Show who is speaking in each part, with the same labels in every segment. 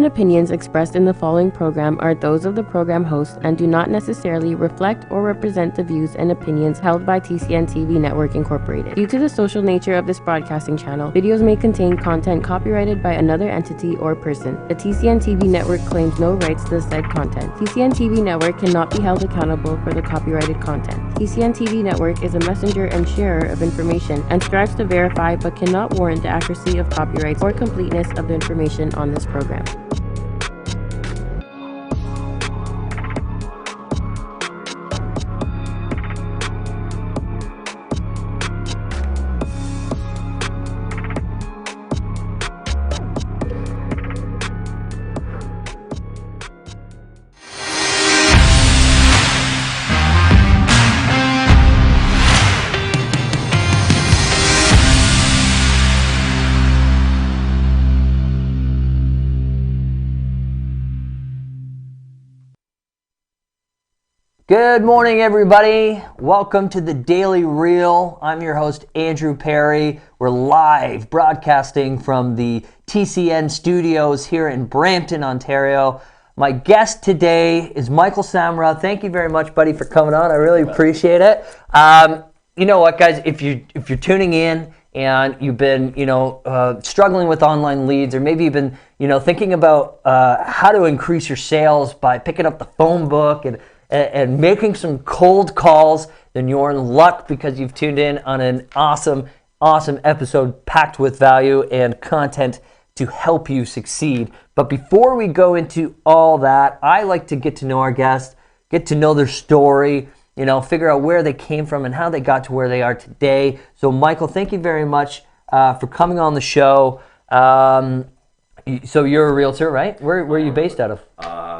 Speaker 1: and opinions expressed in the following program are those of the program host and do not necessarily reflect or represent the views and opinions held by TCN TV Network Incorporated. Due to the social nature of this broadcasting channel, videos may contain content copyrighted by another entity or person. The TCN TV Network claims no rights to the said content. TCN TV Network cannot be held accountable for the copyrighted content. TCN TV Network is a messenger and sharer of information and strives to verify but cannot warrant the accuracy of copyrights or completeness of the information on this program.
Speaker 2: Good morning, everybody. Welcome to the Daily Reel. I'm your host, Andrew Perry. We're live broadcasting from the TCN studios here in Brampton, Ontario. My guest today is Michael Samrah. Thank you very much, buddy, for coming on. I really appreciate it. You know what, guys? If you're tuning in and you've been, struggling with online leads, or maybe you've been, thinking about how to increase your sales by picking up the phone book and making some cold calls, then you're in luck because you've tuned in on an awesome episode packed with value and content to help you succeed. But before we go into all that, I like to get to know our guests, get to know their story, figure out where they came from and how they got to where they are today. So Michael, thank you very much for coming on the show. So you're a realtor, right? Where are you based out of?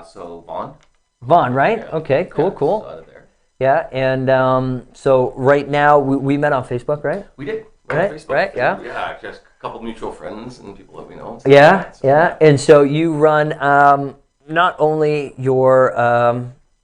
Speaker 3: So Vaughan.
Speaker 2: Vaughn, right?
Speaker 3: Yeah.
Speaker 2: Okay, cool.
Speaker 3: Out of there.
Speaker 2: Yeah, and so right now we met on Facebook, right?
Speaker 3: We did.
Speaker 2: Right,
Speaker 3: On Facebook.
Speaker 2: right, yeah.
Speaker 3: Yeah, just a couple mutual friends and people that we know.
Speaker 2: Yeah. And so you run not only your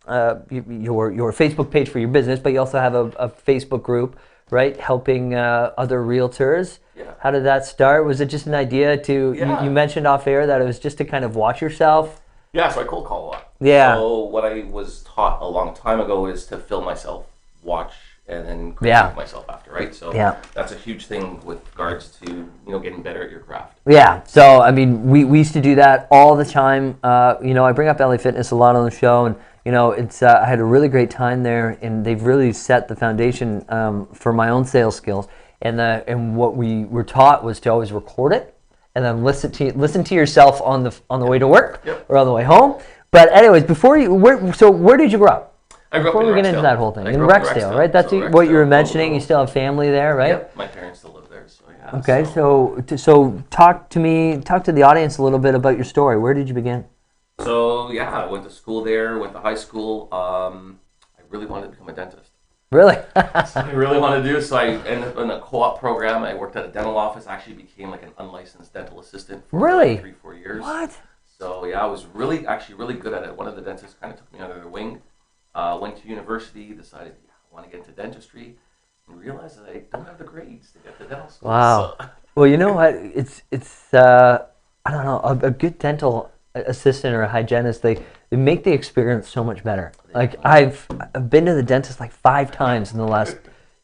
Speaker 2: Facebook page for your business, but you also have a Facebook group, right? Helping other realtors.
Speaker 3: Yeah.
Speaker 2: How did that start? Was it just an idea to?
Speaker 3: Yeah.
Speaker 2: You mentioned off air that it was just to kind of watch yourself.
Speaker 3: Yeah, so I cold call a lot.
Speaker 2: Yeah.
Speaker 3: So what I was taught a long time ago is to film myself, watch, and then critique myself after, right? So that's a huge thing with regards to, getting better at your craft.
Speaker 2: Yeah. So, I mean, we used to do that all the time. I bring up LA Fitness a lot on the show, and, it's I had a really great time there, and they've really set the foundation for my own sales skills. And what we were taught was to always record it, and then listen to yourself on the way to work or on the way home. But anyways, where did you grow up?
Speaker 3: I grew up
Speaker 2: Before
Speaker 3: in
Speaker 2: we get into
Speaker 3: Rexdale.
Speaker 2: that whole thing,
Speaker 3: I
Speaker 2: in
Speaker 3: grew up
Speaker 2: Rexdale, right? That's
Speaker 3: so
Speaker 2: what you were
Speaker 3: Rexdale,
Speaker 2: mentioning. You still have family there, right?
Speaker 3: Yep, my parents still live there, so yeah.
Speaker 2: Okay, so talk to the audience a little bit about your story. Where did you begin?
Speaker 3: So yeah, I went to school there, went to high school. I really wanted to become a dentist.
Speaker 2: Really?
Speaker 3: I really wanted to do, so I ended up in a co-op program. I worked at a dental office, actually became like an unlicensed dental assistant for
Speaker 2: Really?
Speaker 3: 3-4 years.
Speaker 2: What?
Speaker 3: So yeah, I was really good at it. One of the dentists kind of took me under their wing. Went to university, decided I want to get into dentistry, and realized that I don't have the grades to get to dental school.
Speaker 2: Wow.
Speaker 3: So.
Speaker 2: Well, you know what? It's I don't know, a good dental assistant or a hygienist, they make the experience so much better. Like I've been to the dentist like 5 times in the last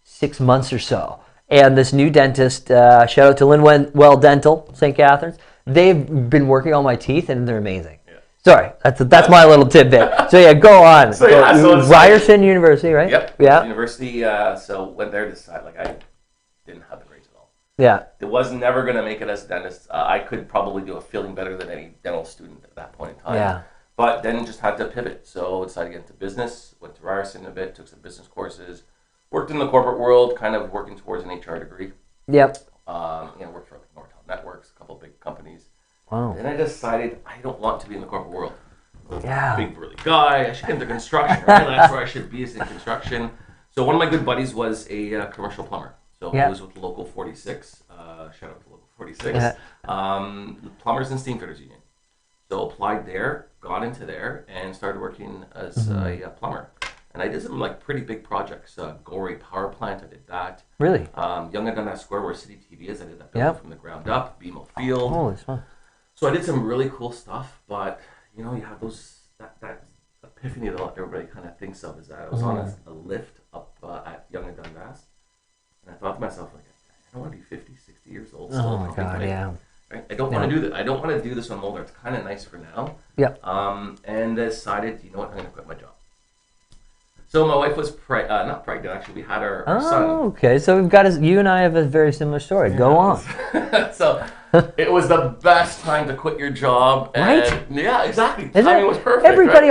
Speaker 2: 6 months or so. And this new dentist, shout out to Linwell Dental, St. Catharines, they've been working on my teeth and they're amazing. Yeah. Sorry, that's my little tidbit. So yeah, go on.
Speaker 3: So
Speaker 2: Ryerson University, right?
Speaker 3: Yep.
Speaker 2: Yeah.
Speaker 3: University. So went there to decide I didn't have the grades at all.
Speaker 2: Yeah.
Speaker 3: It was never going to make it as a dentist. I could probably do a feeling better than any dental student at that point in time.
Speaker 2: Yeah.
Speaker 3: But then just had to pivot. So decided to get into business. Went to Ryerson a bit. Took some business courses. Worked in the corporate world, kind of working towards an HR degree.
Speaker 2: Yep.
Speaker 3: Worked for Nortel Networks, a couple of big companies.
Speaker 2: Wow.
Speaker 3: Then I decided I don't want to be in the corporate world.
Speaker 2: Yeah.
Speaker 3: Big burly guy. I should get into construction. Right? That's where I should be, is in construction. So one of my good buddies was a commercial plumber. So he was with Local 46. Shout out to Local 46.
Speaker 2: Yeah.
Speaker 3: Plumbers and Steamfitters Union. So applied there, got into there, and started working as a plumber. And I did some pretty big projects. Gorey Power Plant, I did that.
Speaker 2: Really?
Speaker 3: Yonge and Dundas Square, where City TV is, I did that building from the ground up. BMO Field.
Speaker 2: Holy smokes.
Speaker 3: So I did some really cool stuff, but you have that epiphany that everybody kind of thinks of is that I was on a lift up at Yonge and Dundas, and I thought to myself, like, I don't want to be 50, 60 years old.
Speaker 2: Oh my God, yeah.
Speaker 3: Right? I don't want to do that. I don't want to do this when I'm older. It's kind of nice for now.
Speaker 2: Yeah.
Speaker 3: And decided, you know what, I'm going to quit my job. So my wife was not pregnant, actually. We had our son.
Speaker 2: Oh, okay. So you and I have a very similar story. Yeah. Go on.
Speaker 3: So it was the best time to quit your job. And
Speaker 2: right?
Speaker 3: Yeah, exactly. Timing was perfect.
Speaker 2: Everybody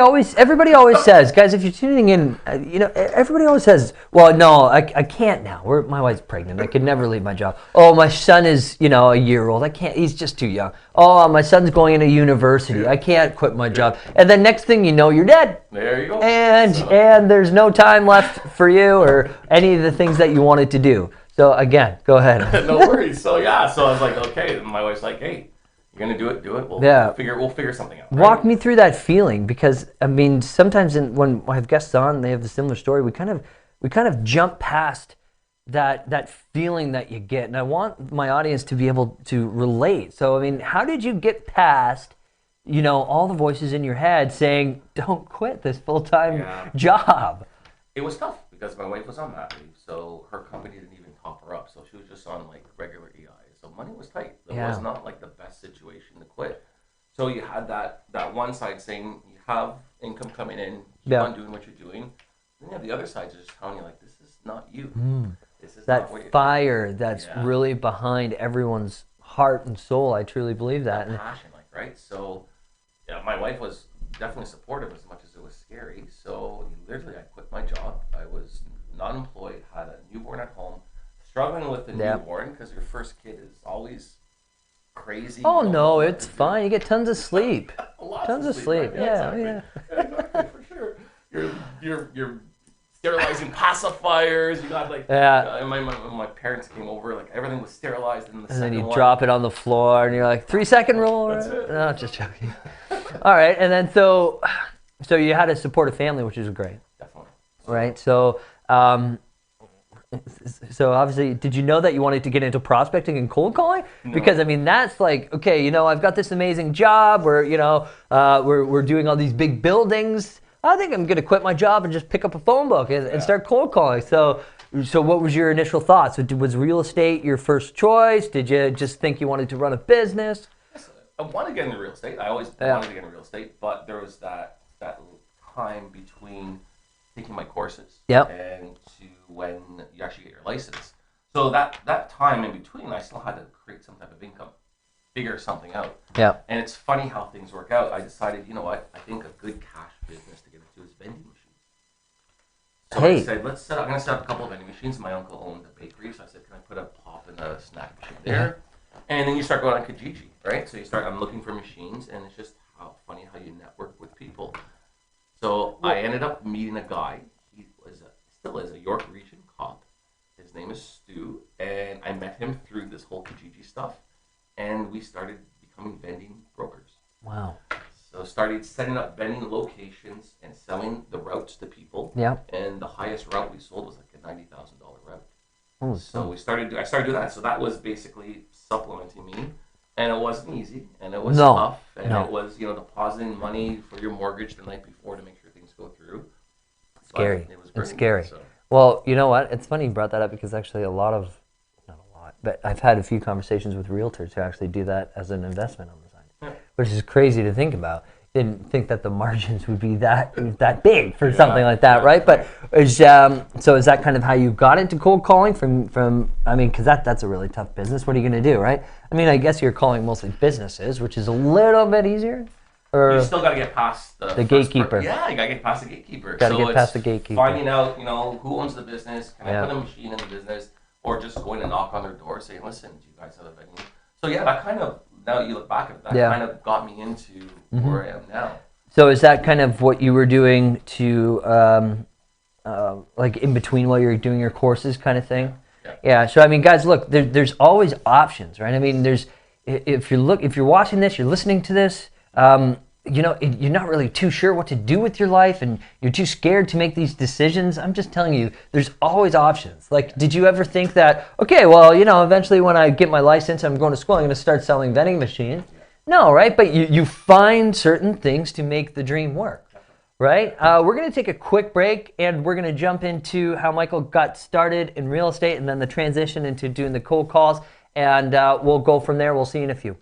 Speaker 2: always says, guys, if you're tuning in, everybody always says, well, no, I can't now. My wife's pregnant. I could never leave my job. Oh, my son is, a year old. I can't. He's just too young. Oh, my son's going into university. I can't quit my job. And then next thing you know, you're dead.
Speaker 3: There you go.
Speaker 2: And there's no time left for you or any of the things that you wanted to do. So again, go ahead.
Speaker 3: No worries. So I was like, okay. And my wife's like, hey, you're gonna do it. We'll figure something out. Right?
Speaker 2: Walk me through that feeling, because I mean, sometimes when I have guests on, they have a similar story. We kind of jump past that feeling that you get, and I want my audience to be able to relate. So I mean, how did you get past, all the voices in your head saying, "Don't quit this full-time job"?
Speaker 3: It was tough because my wife was on mat leave, so her company didn't even top her up. So she was just on like regular EI. So money was tight. It was not like the best situation to quit. So you had that one side saying you have income coming in, keep on doing what you're doing. Then you have the other side just telling you like, this is not you. This is
Speaker 2: that not fire that's really behind everyone's heart and soul. I truly believe that.
Speaker 3: And passion, right? So my wife was definitely supportive as much as it was scary. So literally I quit my job. I was not employed, had a newborn at home, struggling with the newborn because your first kid is always crazy.
Speaker 2: Oh no, it's fine. You get tons of sleep.
Speaker 3: Tons of sleep. Right? Yeah, exactly, for sure. You're sterilizing pacifiers. You got like my parents came over, like everything was sterilized in the second one.
Speaker 2: And then you drop it on the floor, and you're like 3-second rule.
Speaker 3: That's it.
Speaker 2: No, just joking. All right, and then so you had a supportive family, which is great.
Speaker 3: Definitely.
Speaker 2: Right. So obviously, did you know that you wanted to get into prospecting and cold calling? No. Because I mean, that's like, okay, I've got this amazing job where we're doing all these big buildings. I think I'm going to quit my job and just pick up a phone book and start cold calling. So what was your initial thoughts? Was real estate your first choice? Did you just think you wanted to run a business?
Speaker 3: I wanted to get into real estate. I always wanted to get into real estate, but there was that time between taking my courses and to when you actually get your license. So that time in between, I still had to create some type of income, figure something out.
Speaker 2: Yeah.
Speaker 3: And it's funny how things work out. I decided, you know what? I think a good cash business to get into is vending machines. So I said, I'm going to set up a couple of vending machines. My uncle owned a bakery, so I said, can I put a pop and a snack machine there? And then you start going on Kijiji, right? So I'm looking for machines, and it's just funny how you network with people. So I ended up meeting a guy. He still is a York Region cop. His name is Stu, and I met him through this whole Kijiji stuff, and we started becoming vending brokers.
Speaker 2: Wow.
Speaker 3: So started setting up vending locations and selling the routes to people.
Speaker 2: Yeah.
Speaker 3: And the highest route we sold was like a $90,000 route.
Speaker 2: Oh,
Speaker 3: so I started doing that. So that was basically supplementing me. And it wasn't easy, and it was tough, and it was, depositing money for your mortgage the night before to make sure things go through.
Speaker 2: Scary.
Speaker 3: It's
Speaker 2: scary. Well, you know what? It's funny you brought that up because actually not a lot, but I've had a few conversations with realtors who actually do that as an investment on the side, which is crazy to think about. Didn't think that the margins would be that big for something like that, right? But is that kind of how you got into cold calling from I mean, because that's a really tough business. What are you going to do, right? I mean, I guess you're calling mostly businesses, which is a little bit easier. Or
Speaker 3: you still got to get past the
Speaker 2: gatekeeper.
Speaker 3: You got to get past the gatekeeper.
Speaker 2: Got to get past the gatekeeper.
Speaker 3: Finding out, who owns the business. Can I put a machine in the business, or just going to knock on their door saying, "Listen, do you guys have a venue?" So that kind of, now that you look back at it, that kind of got me into where I am now.
Speaker 2: So is that kind of what you were doing to, like in between while you're doing your courses kind of thing? Yeah. So I mean, guys, look, there's always options, right? I mean, if you're watching this, you're listening to this, you're not really too sure what to do with your life, and you're too scared to make these decisions. I'm just telling you, there's always options. Like, did you ever think that, okay, well, eventually when I get my license, I'm going to school, I'm going to start selling vending machines? No, right? But you find certain things to make the dream work, right? We're going to take a quick break, and we're going to jump into how Michael got started in real estate and then the transition into doing the cold calls, and we'll go from there. We'll see you in a few.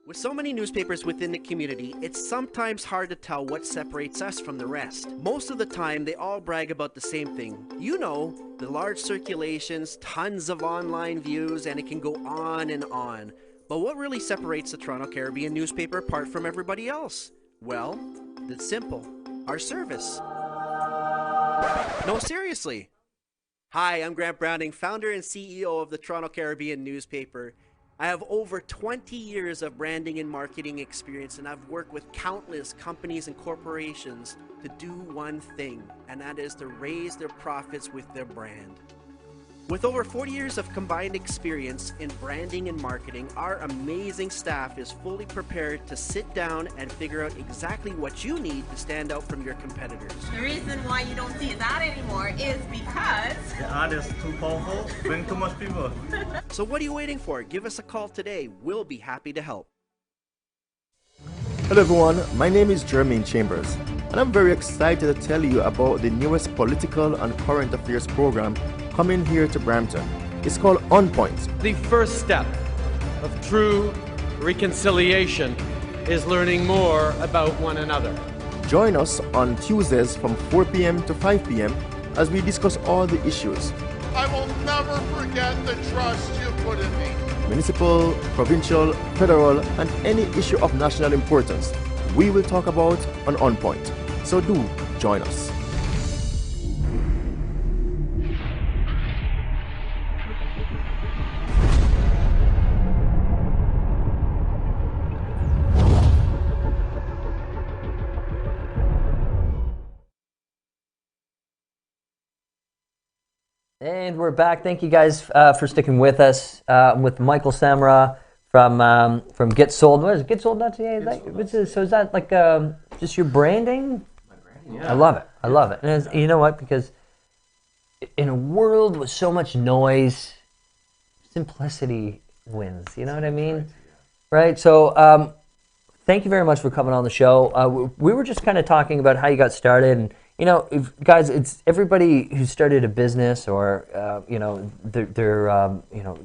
Speaker 4: With so many newspapers within the community, it's sometimes hard to tell what separates us from the rest. Most of the time, they all brag about the same thing. You know, the large circulations, tons of online views, and it can go on and on. But what really separates the Toronto Caribbean newspaper apart from everybody else? Well, it's simple. Our service. No, seriously. Hi, I'm Grant Browning, founder and CEO of the Toronto Caribbean newspaper. I have over 20 years of branding and marketing experience, and I've worked with countless companies and corporations to do one thing, and that is to raise their profits with their brand. With over 40 years of combined experience in branding and marketing, our amazing staff is fully prepared to sit down and figure out exactly what you need to stand out from your competitors.
Speaker 5: The reason why you don't see that anymore is because
Speaker 6: The ad is too powerful, bring too much people.
Speaker 4: So what are you waiting for? Give us a call today. We'll be happy to help.
Speaker 7: Hello everyone, my name is Jermaine Chambers, and I'm very excited to tell you about the newest political and current affairs program coming here to Brampton. It's called On Point.
Speaker 8: The first step of true reconciliation is learning more about one another.
Speaker 7: Join us on Tuesdays from 4 p.m. to 5 p.m. as we discuss all the issues.
Speaker 9: I will never forget the trust you put in me.
Speaker 7: Municipal, provincial, federal, and any issue of national importance, we will talk about on Point. So do join us.
Speaker 2: And we're back. Thank you guys for sticking with us. With Michael Samrah from Get Sold. What is it? GetSold.ca? So is that like just your branding?
Speaker 3: My branding, yeah.
Speaker 2: I love it. I love it. And you know what? Because in a world with so much noise, simplicity wins. You know what I mean? Right? So thank you very much for coming on the show. We were just kind of talking about how you got started. And, you know, guys, it's everybody who started a business or, you know, they're you know,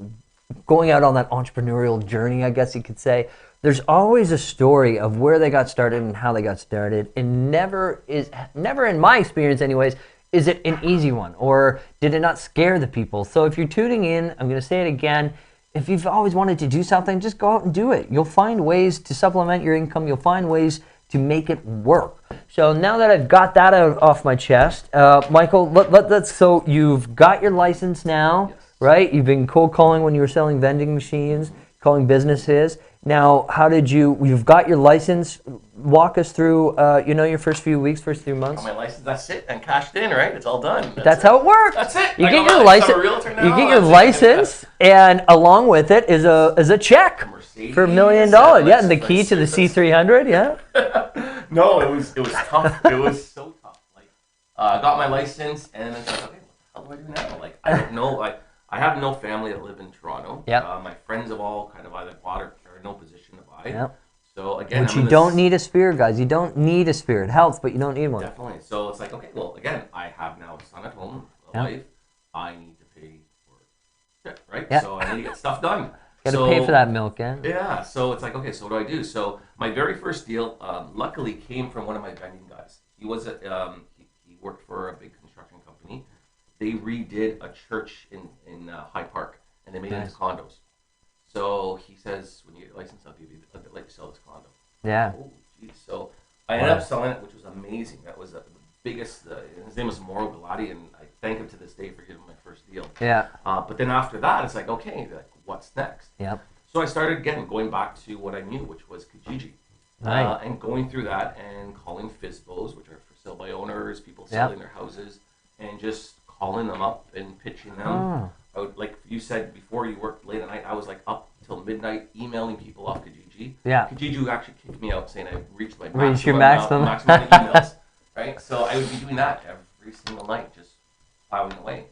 Speaker 2: going out on that entrepreneurial journey, I guess you could say. There's always a story of where they got started and how they got started. And never in my experience anyways, is it an easy one, or did it not scare the people? So if you're tuning in, I'm going to say it again. If you've always wanted to do something, just go out and do it. You'll find ways to supplement your income. You'll find ways to make it work. So now that I've got that off my chest, Michael, let's. So you've got your license now, yes. Right? You've been cold calling when you were selling vending machines, calling businesses. Now, how did you've got your license. Walk us through, you know, your first few weeks, first few months.
Speaker 3: My license, that's it, and cashed in, right? It's all done.
Speaker 2: That's how it works.
Speaker 3: That's it.
Speaker 2: You get your license. You get your license, and along with it is a check for $1 million. Yeah, and the key to the C300. Yeah.
Speaker 3: No, it was tough. It was so tough. Like, I got my license, and then it's like, okay, what the hell do I do now? Like, I don't know. Like, I have no family that live in Toronto.
Speaker 2: Yeah.
Speaker 3: My friends have all kind of either bought or are in no position to buy.
Speaker 2: Yeah.
Speaker 3: So again,
Speaker 2: but you don't need a spear, guys. You don't need a spear. It helps, but you don't need one.
Speaker 3: Definitely. So it's like, okay, well, again, I have now a son at home, a wife. I need to pay for shit, right?
Speaker 2: Yeah.
Speaker 3: So I need to get stuff done.
Speaker 2: Got to pay for that milk, yeah?
Speaker 3: Yeah. So it's like, okay, so what do? So my very first deal, luckily, came from one of my vending guys. He was he worked for a big construction company. They redid a church in High Park, and they made it into condos. So he says, when you get your license, I'll let you sell this condo.
Speaker 2: Yeah.
Speaker 3: Oh, geez. So I ended up selling it, which was amazing. That was biggest, his name was Mauro Galati, and I thank him to this day for giving my first deal.
Speaker 2: Yeah.
Speaker 3: But then after that, it's like, okay, like, what's next?
Speaker 2: Yep.
Speaker 3: So I started, again, going back to what I knew, which was Kijiji.
Speaker 2: Right.
Speaker 3: And going through that and calling FSBOs, which are for sale by owners, people selling their houses, and just calling them up and pitching them.
Speaker 2: Oh.
Speaker 3: I would, like you said before, you worked late at night. I was like up till midnight emailing people off Kijiji.
Speaker 2: Yeah.
Speaker 3: Kijiji actually kicked me out saying I reached my
Speaker 2: maximum
Speaker 3: emails. Right? So I would be doing that every single night, just plowing away.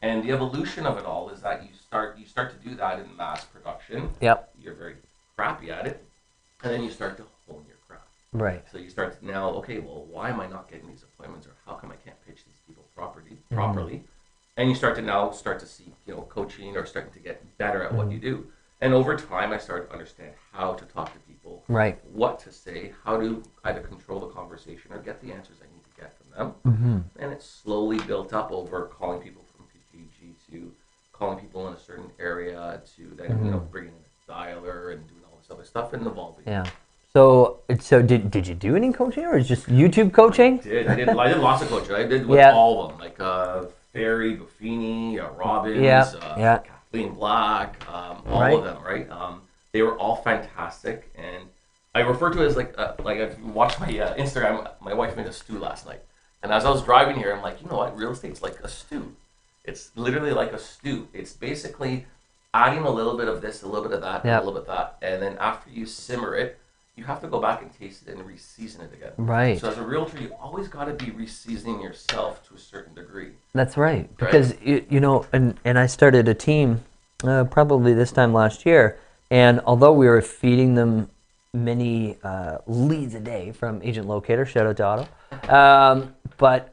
Speaker 3: And the evolution of it all is that you start to do that in mass production.
Speaker 2: Yep.
Speaker 3: You're very crappy at it. And then you start to hone your craft.
Speaker 2: Right.
Speaker 3: So you start to now, okay, well, why am I not getting these appointments, or how come I can't pitch these people properly? And you start to see, coaching, or starting to get better at what you do. And over time, I started to understand how to talk to people,
Speaker 2: right?
Speaker 3: What to say, how to either control the conversation or get the answers I need to get from them. And it slowly built up over calling people from Kijiji to calling people in a certain area to then bringing in a dialer and doing all this other stuff and evolving.
Speaker 2: Yeah. So did you do any coaching, or is just YouTube coaching?
Speaker 3: I did lots of coaching. I did with all of them, like Ferry, Buffini, Robbins, Kathleen Black, all of them, right? They were all fantastic, and I refer to it as like if you watch my Instagram, my wife made a stew last night, and as I was driving here, I'm like, you know what, real estate's like a stew. It's literally like a stew. It's basically adding a little bit of this, a little bit of that, a little bit of that, and then after you simmer it, you have to go back and taste it and re-season it again.
Speaker 2: Right.
Speaker 3: So as a realtor, you always got to be re-seasoning yourself to a certain degree.
Speaker 2: That's right. Because, and I started a team probably this time last year, and although we were feeding them many leads a day from Agent Locator, shout out to Otto, but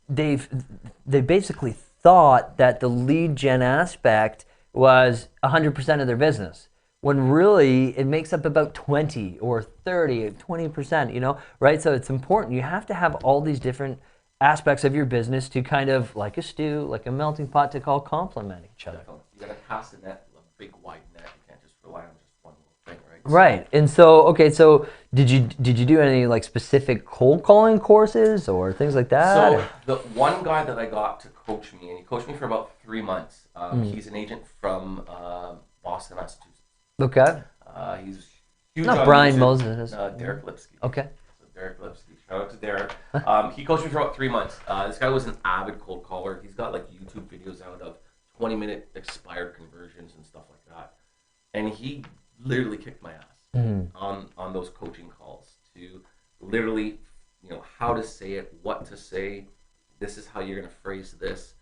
Speaker 2: they basically thought that the lead gen aspect was 100% of their business, when really it makes up about 20 or 30, 20%, right? So it's important. You have to have all these different aspects of your business to kind of, like a stew, like a melting pot, to call complement each other.
Speaker 3: You got to cast a net, a big wide net. You can't just rely on just one little thing, right?
Speaker 2: Right. And so did you do any like specific cold calling courses or things like that?
Speaker 3: So the one guy that I got to coach me, and he coached me for about 3 months. He's an agent from Boston, Massachusetts.
Speaker 2: Okay.
Speaker 3: He's huge.
Speaker 2: Not Brian Moses.
Speaker 3: Derek Lipsky.
Speaker 2: Okay.
Speaker 3: So Derek Lipsky. Shout out to Derek. He coached me for about 3 months. This guy was an avid cold caller. He's got like YouTube videos out of 20-minute expired conversions and stuff like that. And he literally kicked my ass on those coaching calls to literally, how to say it, what to say. This is how you're going to phrase this.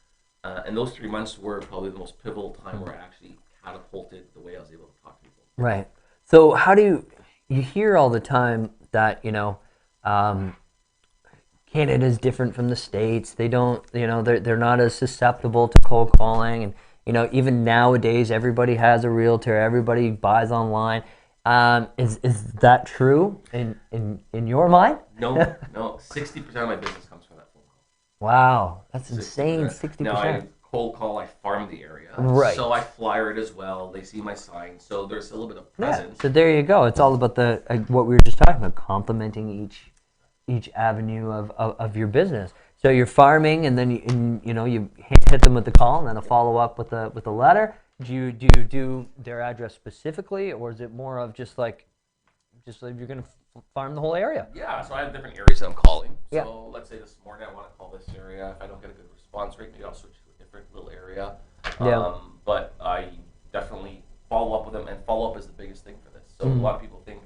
Speaker 3: And those 3 months were probably the most pivotal time where I actually catapulted the way I was able to talk to people.
Speaker 2: Right. So how do you hear all the time that, Canada is different from the States. They don't, they're not as susceptible to cold calling. And, even nowadays, everybody has a realtor. Everybody buys online. Is that true in your mind?
Speaker 3: No. 60% of my business comes from that phone call.
Speaker 2: Wow. That's insane, 60%.
Speaker 3: Now, I cold call, I farm the area.
Speaker 2: Right.
Speaker 3: So I flyer it as well. They see my sign. So there's a little bit of presence.
Speaker 2: Yeah. So there you go. It's all about the what we were just talking about, complementing each avenue of your business. So you're farming, and then you hit them with the call, and then a follow up with a letter. Do you do their address specifically, or is it more of just like you're going to farm the whole area?
Speaker 3: Yeah. So I have different areas that I'm calling.
Speaker 2: Yeah.
Speaker 3: So let's say this morning I want to call this area. If I don't get a good response rate, maybe I'll switch to a different little area.
Speaker 2: Yeah.
Speaker 3: But I definitely follow up with them, and follow up is the biggest thing for this. So a lot of people think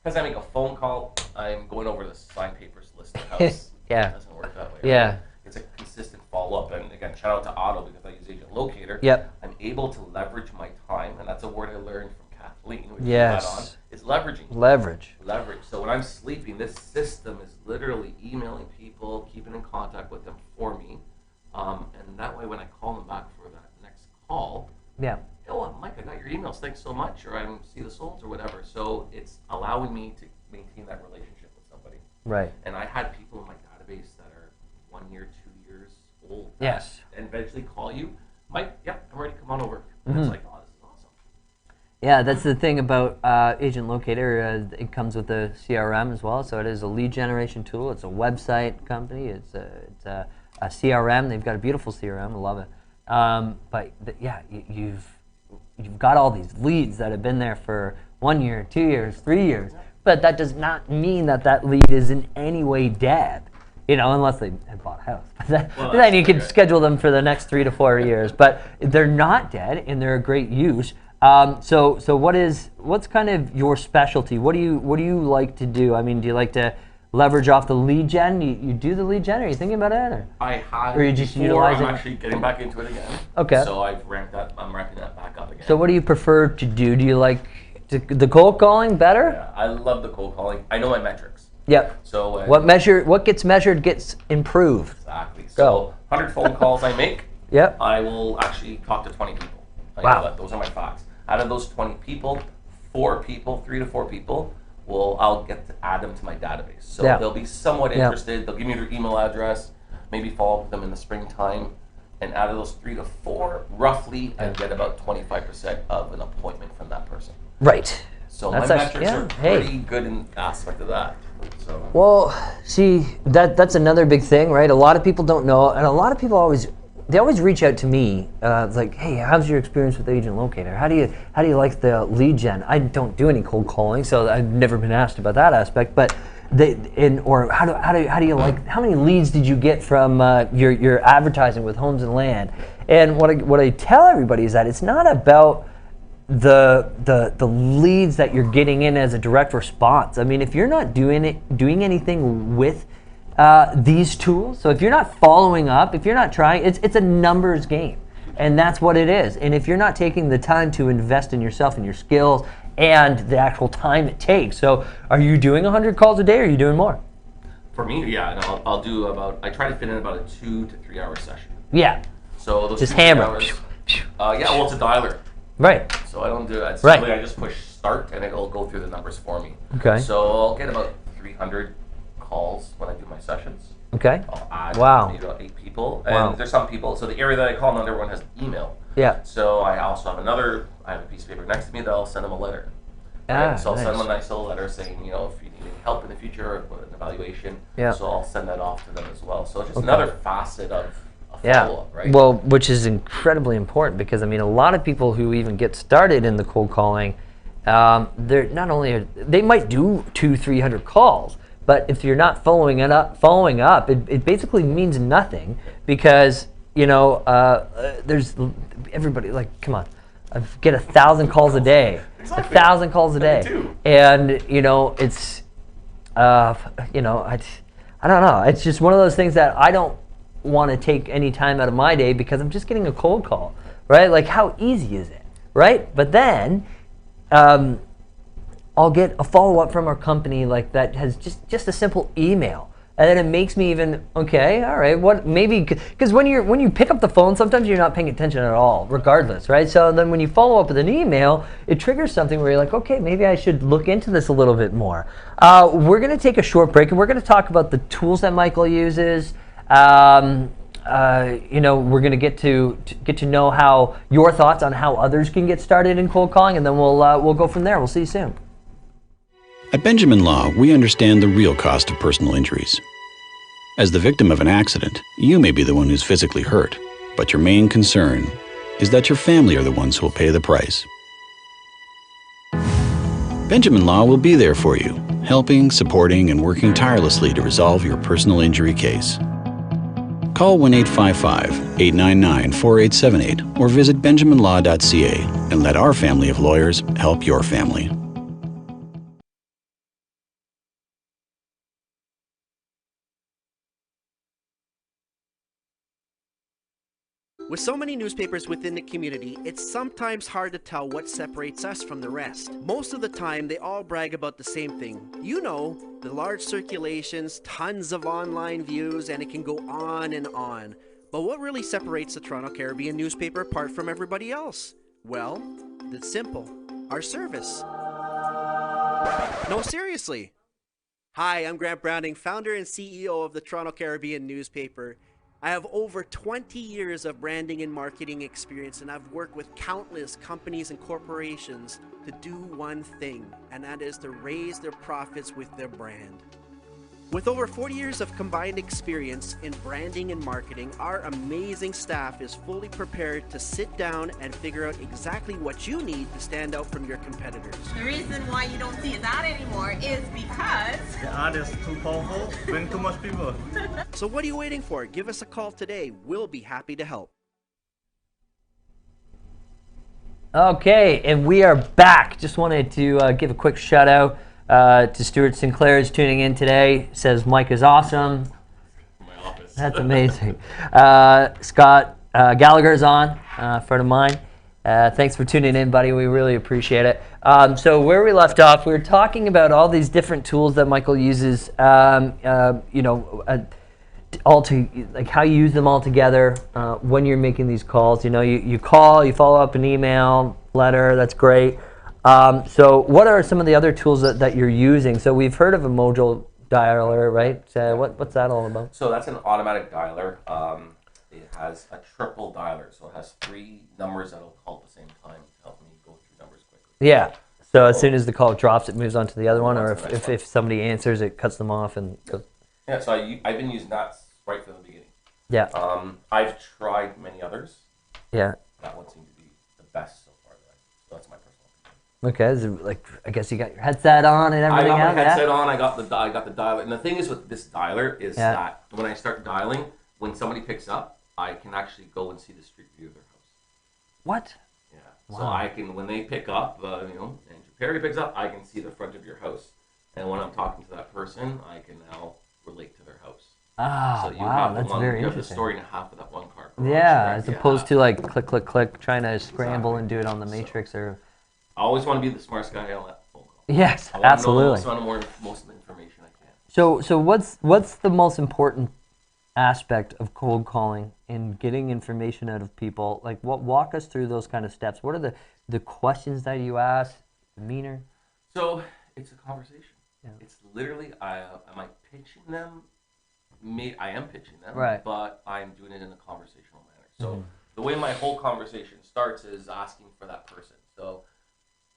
Speaker 3: because I make a phone call, I'm going over the sign papers list of house.
Speaker 2: Yeah.
Speaker 3: It doesn't work that way.
Speaker 2: Yeah.
Speaker 3: Right? It's a consistent follow up, and again, shout out to Otto because I use Agent Locator.
Speaker 2: Yep.
Speaker 3: I'm able to leverage my time, and that's a word I learned from Kathleen, which
Speaker 2: Yes.
Speaker 3: you had on. Is leveraging.
Speaker 2: Leverage.
Speaker 3: So when I'm sleeping, this system is literally emailing people, keeping in contact with them for me, and that way when I call them back for that next call,
Speaker 2: Yeah.
Speaker 3: oh, Mike, I got your emails, thanks so much, or I see the souls or whatever. So it's allowing me to maintain that relationship with somebody.
Speaker 2: Right.
Speaker 3: And I had people in my database that are 1 year, 2 years old.
Speaker 2: Yes.
Speaker 3: And eventually call you, Mike, yeah, I'm ready, come on over. And it's like, oh, this is awesome.
Speaker 2: Yeah, that's the thing about Agent Locator. It comes with a CRM as well, so it is a lead generation tool. It's a website company. It's a CRM. They've got a beautiful CRM. I love it. But you've got all these leads that have been there for 1 year, 2 years, 3 years. But that does not mean that lead is in any way dead. Unless they had bought a house. Then you can schedule them for the next 3 to 4 years. But they're not dead, and they're a great use. So what's kind of your specialty? What do you like to do? I mean, do you like to leverage off the lead gen? You do the lead gen? Are you thinking about it?
Speaker 3: I had
Speaker 2: or you just
Speaker 3: before,
Speaker 2: utilize
Speaker 3: I'm
Speaker 2: it?
Speaker 3: actually getting back into it again.
Speaker 2: Okay.
Speaker 3: So I'm ramping that back up again.
Speaker 2: So what do you prefer to do? Do you like the cold calling better?
Speaker 3: Yeah, I love the cold calling. I know my metrics.
Speaker 2: Yep.
Speaker 3: So
Speaker 2: what gets measured gets improved.
Speaker 3: Exactly. So 100 phone calls I make,
Speaker 2: yep.
Speaker 3: I will actually talk to 20 people.
Speaker 2: Wow.
Speaker 3: Those are my facts. Out of those 20 people, 3 to 4 people, I'll get to add them to my database. So they'll be somewhat interested. They'll give me their email address, maybe follow up with them in the springtime. And out of those 3 to 4, roughly, I get about 25% of an appointment from that person.
Speaker 2: Right.
Speaker 3: So my metrics are pretty good in the aspect of that. So.
Speaker 2: Well, see, that's another big thing, right? A lot of people don't know, and a lot of people always reach out to me. It's like, hey, how's your experience with Agent Locator? How do you like the lead gen? I don't do any cold calling, so I've never been asked about that aspect. But how do you like? How many leads did you get from your advertising with Homes and Land? And what I tell everybody is that it's not about the leads that you're getting in as a direct response. I mean, if you're not doing anything with these tools, so if you're not following up, if you're not trying, it's a numbers game, and that's what it is. And if you're not taking the time to invest in yourself and your skills and the actual time it takes, so are you doing 100 calls a day, or are you doing more?
Speaker 3: For me, yeah, no, I'll do I try to fit in about a 2 to 3 hour session.
Speaker 2: Yeah.
Speaker 3: So those
Speaker 2: just
Speaker 3: 2 to 3
Speaker 2: hammer.
Speaker 3: hours, well, it's a dialer.
Speaker 2: Right.
Speaker 3: So I don't do it.
Speaker 2: Right.
Speaker 3: I just push start and it'll go through the numbers for me.
Speaker 2: Okay.
Speaker 3: So I'll get about 300 calls when I do my sessions.
Speaker 2: Okay.
Speaker 3: I'll add maybe about 8 people. And there's some people, so the area that I call, not everyone has email.
Speaker 2: Yeah.
Speaker 3: So I also have I have a piece of paper next to me that I'll send them a letter. So I'll send them a nice little letter saying, if you need any help in the future or an evaluation.
Speaker 2: Yeah.
Speaker 3: So I'll send that off to them as well. So it's just another facet of follow-up, right?
Speaker 2: Well, which is incredibly important, because I mean, a lot of people who even get started in the cold calling, they're not only they might do 200-300 calls, but if you're not following up, it basically means nothing, because there's everybody, like, come on, I get 1,000 calls a day,
Speaker 3: Exactly.
Speaker 2: 1,000 calls a day, and it's I don't know, it's just one of those things that I don't want to take any time out of my day, because I'm just getting a cold call, right? Like, how easy is it, right? But then I'll get a follow-up from our company like that has just a simple email, and then it makes me even, okay, all right, what, maybe, because when you pick up the phone, sometimes you're not paying attention at all, regardless, right? So then when you follow up with an email, it triggers something where you're like, okay, maybe I should look into this a little bit more. We're going to take a short break, and we're going to talk about the tools that Michael uses. We're going to get to know how your thoughts on how others can get started in cold calling, and then we'll go from there. We'll see you soon.
Speaker 10: At Benjamin Law, we understand the real cost of personal injuries. As the victim of an accident, you may be the one who's physically hurt, but your main concern is that your family are the ones who will pay the price. Benjamin Law will be there for you, helping, supporting, and working tirelessly to resolve your personal injury case. Call 1-855-899-4878 or visit benjaminlaw.ca and let our family of lawyers help your family.
Speaker 4: With so many newspapers within the community, it's sometimes hard to tell what separates us from the rest. Most of the time, they all brag about the same thing. The large circulations, tons of online views, and it can go on and on. But what really separates the Toronto Caribbean newspaper apart from everybody else? Well, it's simple. Our service. No, seriously. Hi, I'm Grant Browning, founder and CEO of the Toronto Caribbean newspaper. I have over 20 years of branding and marketing experience, and I've worked with countless companies and corporations to do one thing, and that is to raise their profits with their brand. With over 40 years of combined experience in branding and marketing, our amazing staff is fully prepared to sit down and figure out exactly what you need to stand out from your competitors.
Speaker 5: The reason why you don't see that anymore is because
Speaker 6: The ad is too powerful, bring too much people.
Speaker 4: So what are you waiting for? Give us a call today. We'll be happy to help.
Speaker 2: Okay, and we are back. Just wanted to give a quick shout out to Stuart Sinclair, who's tuning in today. Says Mike is awesome.
Speaker 3: My office.
Speaker 2: That's amazing. Scott Gallagher's on, a friend of mine. Thanks for tuning in, buddy. We really appreciate it. So where we left off, we were talking about all these different tools that Michael uses. Like how you use them all together when you're making these calls. You call, you follow up an email, letter. That's great. So what are some of the other tools that you're using? So we've heard of a Mojo Dialer, right? So what's that all about?
Speaker 3: So that's an automatic dialer. It has a triple dialer, so it has 3 numbers that'll call at the same time to help me go through numbers quickly.
Speaker 2: Yeah. So as soon as the call drops, it moves on to the other one, or if somebody answers, it cuts them off and goes.
Speaker 3: Yeah, so I've been using that right from the beginning.
Speaker 2: Yeah.
Speaker 3: I've tried many others.
Speaker 2: Yeah.
Speaker 3: That one seemed to be the best so far. So that's my personal opinion.
Speaker 2: Okay. Is it I guess you got your headset on and everything.
Speaker 3: I got my headset
Speaker 2: yeah?
Speaker 3: on. I got the dialer, and the thing is with this dialer is that when I start dialing, when somebody picks up, I can actually go and see the street view of their house.
Speaker 2: What?
Speaker 3: Yeah. Wow. So I can, when they pick up, Andrew Perry picks up, I can see the front of your house, and when I'm talking to that person, I can now relate to their house.
Speaker 2: Ah,
Speaker 3: so you
Speaker 2: wow,
Speaker 3: have
Speaker 2: that's
Speaker 3: one,
Speaker 2: very
Speaker 3: you have the
Speaker 2: interesting.
Speaker 3: story and a half of that one car. Garage,
Speaker 2: Yeah,
Speaker 3: right?
Speaker 2: as opposed to like click, click, click, trying to scramble and do it on the matrix or.
Speaker 3: I always want to be the smartest guy on that phone call.
Speaker 2: Yes,
Speaker 3: I want
Speaker 2: absolutely.
Speaker 3: To know most of the information I can.
Speaker 2: So what's the most important aspect of cold calling and getting information out of people? Like, walk us through those kind of steps. What are the questions that you ask? Demeanor.
Speaker 3: So it's a conversation.
Speaker 2: Yeah.
Speaker 3: It's literally, am I pitching them? I am pitching them,
Speaker 2: right.
Speaker 3: But I'm doing it in a conversational manner. So the way my whole conversation starts is asking for that person. So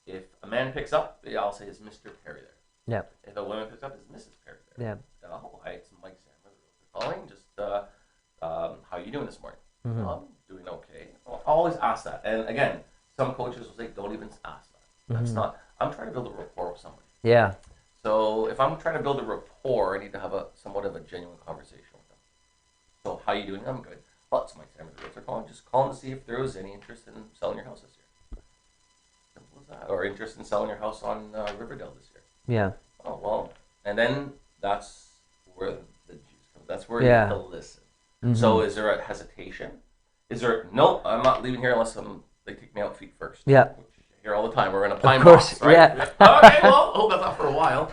Speaker 3: if a man picks up, I'll say, is Mr. Perry there?
Speaker 2: Yeah.
Speaker 3: If a woman picks up, is Mrs. Perry there?
Speaker 2: Yeah.
Speaker 3: Oh, hi, it's Mike Samrah calling. Just how are you doing this morning? I'm doing okay. I'll always ask that. And again, some coaches will say, don't even ask that. That's not. I'm trying to build a rapport with somebody.
Speaker 2: Yeah.
Speaker 3: So if I'm trying to build a rapport, I need to have somewhat of a genuine conversation with them. So how are you doing? I'm good. Well, it's Mike Samrah, the realtor calling. Just calling to see if there was any interest in selling your house this year. Simple as that. Or interest in selling your house on Riverdale this year.
Speaker 2: Yeah.
Speaker 3: Oh, well. And then that's where the juice comes. That's where you have to listen. So is there a hesitation? Is there, no, I'm not leaving here unless they take me out feet first.
Speaker 2: Yeah.
Speaker 3: Here all the time. We're in a pine
Speaker 2: box,
Speaker 3: right?
Speaker 2: Yeah.
Speaker 3: Okay, well, hope that's not for a while.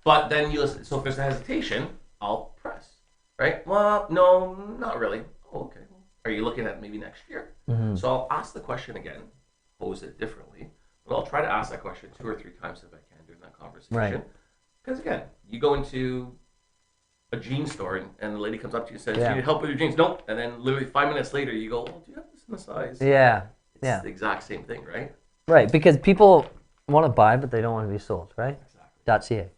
Speaker 3: But then you listen. So if there's a hesitation, I'll press. Right? Well, no, not really. Oh, okay. Are you looking at maybe next year? So I'll ask the question again, pose it differently, but I'll try to ask that question 2 or 3 times if I can during that conversation.
Speaker 2: Right.
Speaker 3: Because again, you go into a jean store and the lady comes up to you and says, "Do you need help with your jeans?" Nope. And then literally 5 minutes later, you go, "Oh, do you have this in the size?"
Speaker 2: Yeah.
Speaker 3: It's the exact same thing, right?
Speaker 2: Right, because people want to buy, but they don't want to be sold, right?
Speaker 3: Exactly.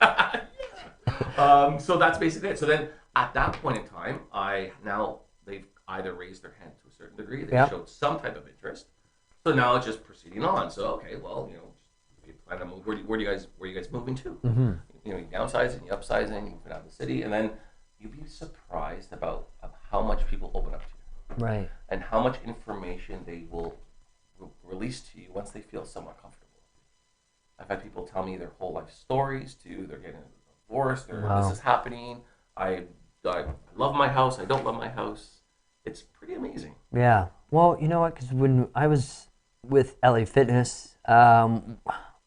Speaker 2: .ca.
Speaker 3: So that's basically it. So then at that point in time, they've either raised their hand to a certain degree, they showed some type of interest. So now it's just proceeding on. So okay, well, if you plan to move, where are you guys moving to? You're downsizing, you're upsizing, you've been out of the city, and then you'd be surprised about how much people open up to you.
Speaker 2: Right.
Speaker 3: And how much information they will release to you once they feel somewhat comfortable. I've had people tell me their whole life stories too. They're getting divorced, or this is happening. I love my house. I don't love my house. It's pretty amazing.
Speaker 2: Yeah. Well, you know what? Because when I was with LA Fitness,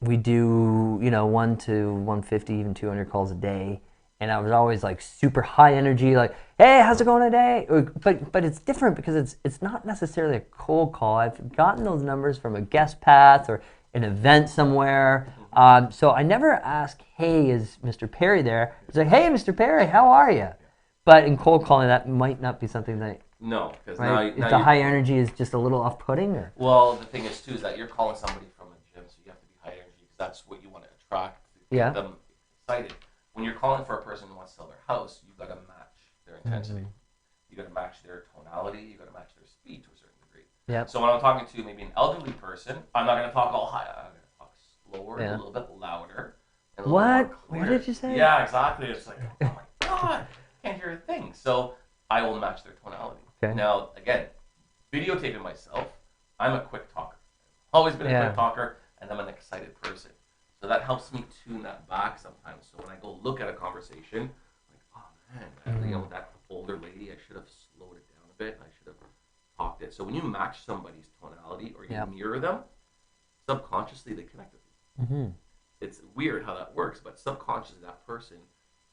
Speaker 2: we do 1 to 150, even 200 calls a day. And I was always like super high energy, like, "Hey, how's it going today?" But it's different because it's not necessarily a cold call. I've gotten those numbers from a guest path or an event somewhere. So I never ask, "Hey, is Mr. Perry there?" It's like, "Hey, Mr. Perry, how are you?" But in cold calling, that might not be something that.
Speaker 3: No, because
Speaker 2: Right?
Speaker 3: now
Speaker 2: If the
Speaker 3: you,
Speaker 2: high energy is just a little off-putting, or.
Speaker 3: well, the thing is too is that you're calling somebody from a gym, so you have to be high energy because that's what you want to attract to get them excited. When you're calling for a person who wants to sell their house, you've got to match their intensity. You got to match their tonality. You got to match their speed to a certain degree.
Speaker 2: Yeah.
Speaker 3: So when I'm talking to maybe an elderly person, I'm not going to talk all high. I'm going to talk slower, a little bit louder, and a little more clear.
Speaker 2: What did you say?
Speaker 3: Yeah, exactly. It's like, oh my god, can't hear a thing. So I will match their tonality.
Speaker 2: Okay.
Speaker 3: Now, again, videotaping myself, I'm a quick talker. Always been a quick talker, and I'm an excited person. So that helps me tune that back sometimes. So when I go look at a conversation, I'm like, oh man, you know, that older lady, I should have slowed it down a bit. I should have talked it. So when you match somebody's tonality or you mirror them, subconsciously they connect with you. Mm-hmm. It's weird how that works, but subconsciously that person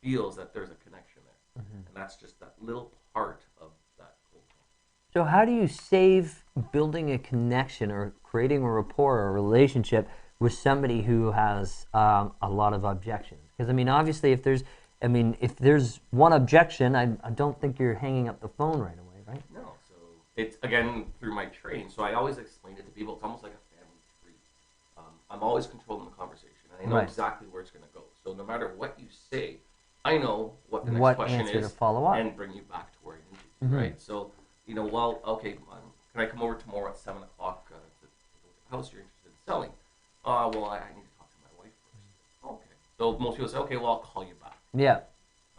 Speaker 3: feels that there's a connection there. Mm-hmm. And that's just that little part of that cold call.
Speaker 2: So how do you save building a connection or creating a rapport or a relationship with somebody who has a lot of objections? Because, I mean, obviously, if there's one objection, I don't think you're hanging up the phone right away, right?
Speaker 3: No. So it's, again, through my training. So I always explain it to people. It's almost like a family tree. I'm always controlling the conversation, and I know exactly where it's going to go. So no matter what you say, I know what the next question is
Speaker 2: to follow up
Speaker 3: and bring you back to where you need to, right? So, you know, well, okay, can I come over tomorrow at 7 o'clock to the house you're interested in selling? Well, I need to talk to my wife first. Okay. So most people say, okay, well, I'll call you back.
Speaker 2: Yeah.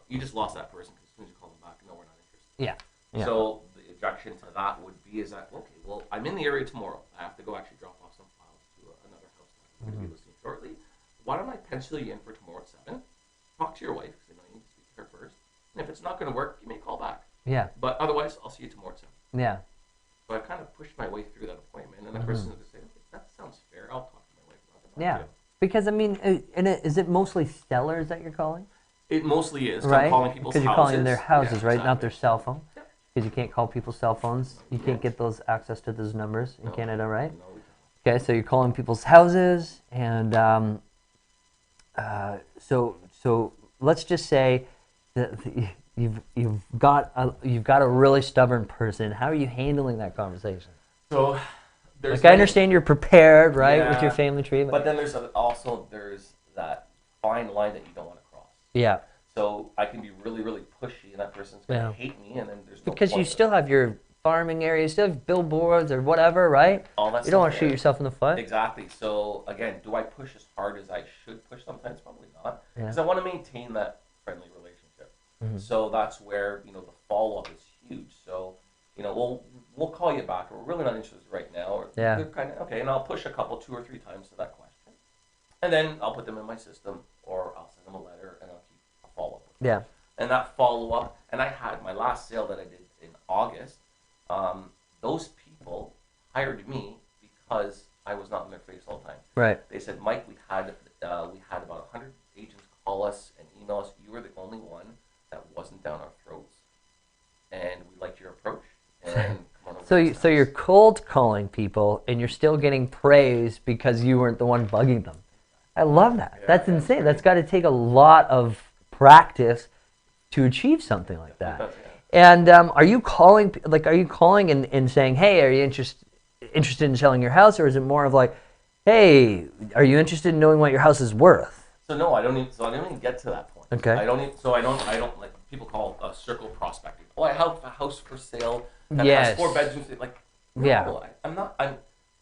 Speaker 3: You just lost that person because as soon as you call them back, no, we're not interested.
Speaker 2: Yeah.
Speaker 3: So the objection to that would be is that, okay, well, I'm in the area tomorrow. I have to go actually drop off some files to another house that I'm going to be listing shortly. Why don't I pencil you in for tomorrow at 7? Talk to your wife because I know you need to speak to her first. And if it's not going to work, you may call back.
Speaker 2: Yeah.
Speaker 3: But otherwise, I'll see you tomorrow at 7.
Speaker 2: Yeah.
Speaker 3: So I kind of pushed my way through that appointment, and the person would say, okay, that sounds fair. I'll talk to my wife about that.
Speaker 2: Yeah. Because, I mean, is it mostly sellers that you're calling?
Speaker 3: It mostly is.
Speaker 2: Right?
Speaker 3: I'm calling people's houses.
Speaker 2: Because you're calling their houses, right?
Speaker 3: Exactly.
Speaker 2: Not their cell phone. Because you can't call people's cell phones. You can't get those access to those numbers in Canada, right?
Speaker 3: No, we can't.
Speaker 2: Okay, so you're calling people's houses, and so let's just say that you've got a really stubborn person. How are you handling that conversation?
Speaker 3: So there's
Speaker 2: I understand you're prepared, right, with your
Speaker 3: Yeah.
Speaker 2: family tree,
Speaker 3: But then there's that fine line that you don't want to cross.
Speaker 2: yeah,
Speaker 3: So I can be really, really pushy, and that person's going to hate me, and then there's no
Speaker 2: because you
Speaker 3: point.
Speaker 2: still have your farming area, you still have billboards or whatever, right?
Speaker 3: All that
Speaker 2: You don't
Speaker 3: stuff
Speaker 2: want to shoot
Speaker 3: there.
Speaker 2: yourself in the foot.
Speaker 3: Exactly. So again, do I push as hard as I should push? Sometimes probably not,
Speaker 2: Yeah.
Speaker 3: because I want to maintain that friendly relationship. So that's where the follow up is huge. So we'll call you back. We're really not interested right now. Or they're kind of okay, and I'll push a couple, 2 or 3 times to that question, and then I'll put them in my system, or I'll send them a letter, and I'll keep a follow up.
Speaker 2: Yeah.
Speaker 3: And that follow up, and I had my last sale that I did in August. Those people hired me because I was not in their face all the time.
Speaker 2: Right.
Speaker 3: They said, Mike, we had about 100 agents call us and email us. You were the only one that wasn't down our throats, and we liked your approach. And come on over
Speaker 2: So you're cold calling people, and you're still getting praise because you weren't the one bugging them. I love that. That's insane. That's got to take a lot of practice to achieve something like that. And are you calling and saying, hey, are you interested in selling your house, or is it more of like, hey, are you interested in knowing what your house is worth?
Speaker 3: So no, I don't even get to that point.
Speaker 2: Okay.
Speaker 3: I don't like people call circle prospecting. Oh, I have a house for sale that has 4 bedrooms. Like, no, I'm not.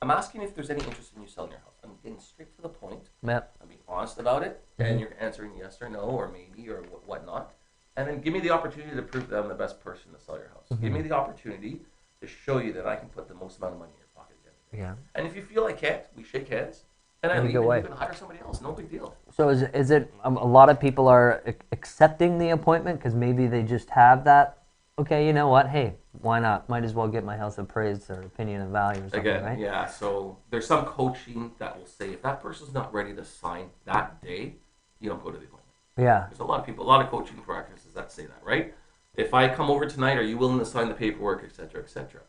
Speaker 3: I'm asking if there's any interest in you selling your house. I'm getting straight to the point.
Speaker 2: Yep.
Speaker 3: I'm being honest about it, and you're answering yes or no, or maybe, or whatnot. And then give me the opportunity to prove that I'm the best person to sell your house. Give me the opportunity to show you that I can put the most amount of money in your pocket again.
Speaker 2: Yeah.
Speaker 3: And if you feel I can't, we shake hands, and I leave, and you can hire somebody else. No big deal.
Speaker 2: So is it a lot of people are accepting the appointment because maybe they just have that, okay, you know what, hey, why not? Might as well get my house appraised or opinion of value or something,
Speaker 3: Again,
Speaker 2: right?
Speaker 3: yeah, so there's some coaching that will say if that person's not ready to sign that day, you don't go to the appointment.
Speaker 2: Yeah.
Speaker 3: There's a lot of coaching practices that say that, right? If I come over tonight, are you willing to sign the paperwork, et cetera, et cetera?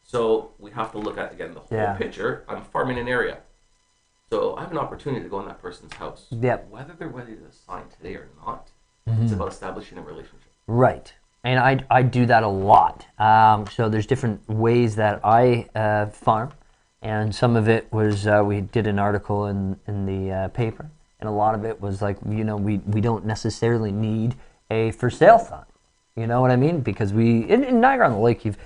Speaker 3: So we have to look at, again, the whole picture. I'm farming an area. So I have an opportunity to go in that person's house.
Speaker 2: Yep.
Speaker 3: Whether they're ready to sign today or not, it's about establishing a relationship.
Speaker 2: Right. And I do that a lot. So there's different ways that I farm. And some of it was we did an article in the paper. And a lot of it was like, we don't necessarily need a for sale sign. You know what I mean? Because in Niagara-on-the-Lake, you've